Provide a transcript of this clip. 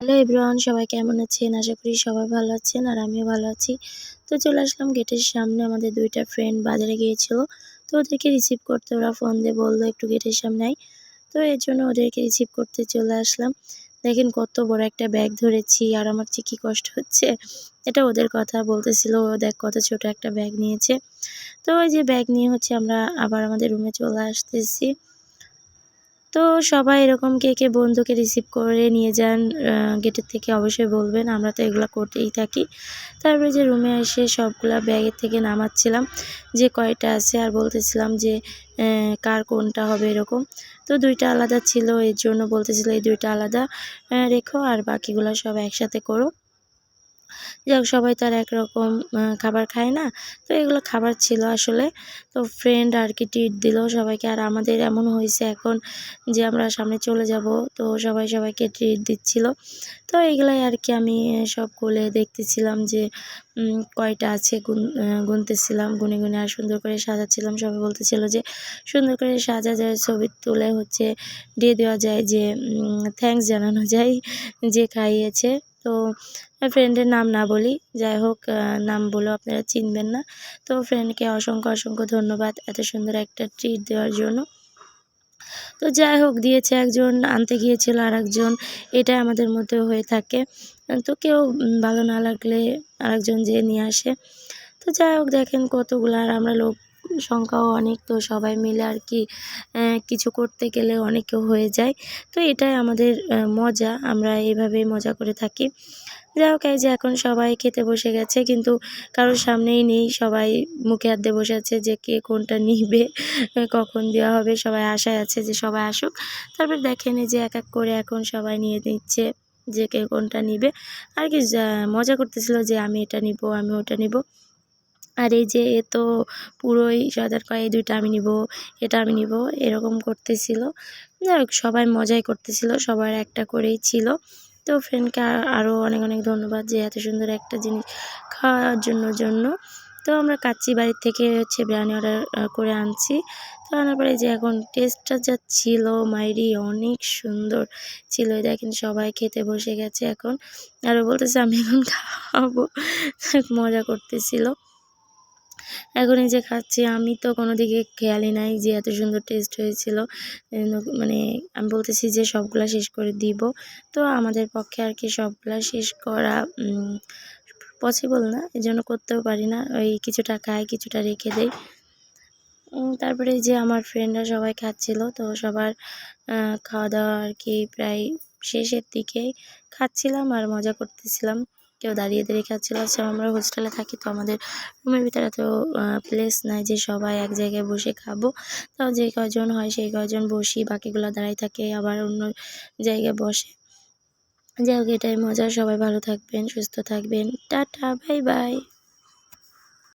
Hello everyone, সবাই কেমন আছেন? আশা করি সবাই ভালো আছেন আর আমিও ভালো আছি। তো চলে আসলাম গেটের সামনে। আমাদের ২ টা ফ্রেন্ড বাজারে গিয়েছিল। তো ওদেরকে রিসিভ করতে ওরা ফোন দিয়ে বলল একটু গেটের সামনে আয়। তো এর জন্য ওদেরকে রিসিভ করতে চলে আসলাম। দেখেন কত বড় একটা ব্যাগ ধরেছি আর আমার যে কি কষ্ট হচ্ছে। এটা ওদের কথা বলতেছিল, ও দেখ কত ছোট একটা ব্যাগ নিয়েছে। তো ওই যে ব্যাগ নিয়ে আমরা আবার আমাদের রুমে চলে আসতেছি। তো সবাই এরকম কে বন্ধুকে রিসিভ করে নিয়ে যান গেটের থেকে অবশ্যই বলবেন। আমরা তো এগুলা করতেই থাকি। তারপরে যে রুমে এসে সবগুলা ব্যাগের থেকে নামাচ্ছিলাম যে কয়টা আছে আর বলতেছিলাম যে কার কোনটা হবে এরকম। তো ২ টা আলাদা ছিল, এর জন্য বলতেছিল এই ২ টা আলাদা রেখো আর বাকিগুলা সব একসাথে করো। যাই হোক সবাই তো আর একরকম খাবার খায় না। তো এগুলো খাবার ছিল আসলে। তো ফ্রেন্ড আর কি ট্রিট দিল সবাইকে। আর আমাদের এমন হইছে এখন যে আমরা সামনে চলে যাব। তো সবাই সবাইকে ট্রিট দিচ্ছিল। তো এগুলাই আর কি আমি সব গুলে দেখতেছিলাম যে কয়টা আছে গুনতেছিলাম। গুনে, গুনে আর সুন্দর করে সাজাচ্ছিলাম। সবাই বলতেছিল যে সুন্দর করে সাজা যায়, ছবি তুলে দিয়ে দেওয়া যায় যে থ্যাংকস জানানো যায় যে খাইয়েছে। তো ফ্রেন্ডের নাম না বলি, যাই হোক নাম বলেও আপনারা চিনবেন না। তো ফ্রেন্ডকে অসংখ্য ধন্যবাদ এত সুন্দর একটা ট্রিট দেওয়ার জন্য। তো যাই হোক দিয়েছে একজন, আনতে গিয়েছিল আরেকজন, এটাই আমাদের মধ্যে হয়ে থাকে। তো কেউ ভালো না লাগলে আরেকজন যেয়ে নিয়ে আসে। তো যাই হোক দেখেন কতগুলো, আর আমরা লোক সংখ্যাও অনেক, তো সবাই মিলে আর কি কিছু করতে গেলে অনেকেও হয়ে যায়। তো এটাই আমাদের মজা, আমরা এইভাবেই মজা করে থাকি। যাই হোক এই যে এখন সবাই খেতে বসে গেছে, কিন্তু কারোর সামনেই নেই, সবাই মুখে হাত দিয়ে বসে আছে যে কে কোনটা নিবে, কখন দেওয়া হবে। সবাই আশায় আছে যে সবাই আসুক। তারপর দেখেন এই যে এক এক করে এখন সবাই নিয়ে নিচ্ছে যে কে কোনটা নিবে। আর কি মজা করতেছিল যে আমি এটা নিব, আমি ওটা নিব। আর এই যে এ তো পুরোই সর্দার কয় এই ২ টা আমি নিব, এটা আমি নিব, এরকম করতেছিল। যাই হোক সবাই মজাই করতেছিল, সবার একটা করেই ছিল। তো ফ্রেন্ডকে আরও অনেক ধন্যবাদ যে এত সুন্দর একটা জিনিস খাওয়ার জন্য। তো আমরা কাচ্চি বাড়ির থেকে বিরিয়ানি অর্ডার করে আনছি। তো আনার পরে যে এখন টেস্টটা যা ছিল মাইরি অনেক সুন্দর ছিল। দেখেন সবাই খেতে বসে গেছে এখন। আরও বলতেছে আমি এখন খাওয়াবো, মজা করতেছিল। এখন এই যে খাচ্ছি, আমি তো কোনো দিকে খেয়ালই নাই যে এত সুন্দর টেস্ট হয়েছিল। মানে আমি বলতেছি যে সবগুলা শেষ করে দিব। তো আমাদের পক্ষে আর কি সবগুলা শেষ করা পসিবল না, এজন্য করতেও পারি না। ওই কিছুটা খাই, কিছুটা রেখে দেই। তারপরে এই যে আমার ফ্রেন্ডরা সবাই খাচ্ছিল। তো সবার খাওয়া-দাওয়া আর কি প্রায় শেষের দিকেই। খাচ্ছিলাম আর মজা করতেছিলাম। কেউ দাঁড়িয়ে খাচ্ছিল। আচ্ছা আমরা হোস্টেলে থাকি, তো আমাদের রুমের ভিতরে এত প্লেস নাই যে সবাই এক জায়গায় বসে খাবো। তাও যে কয়জন হয় সেই কয়জন বসি, বাকিগুলো দাঁড়ায় থাকে, আবার অন্য জায়গায় বসে। যাই হোক এটাই মজা। সবাই ভালো থাকবেন, সুস্থ থাকবেন। Tata, bye bye.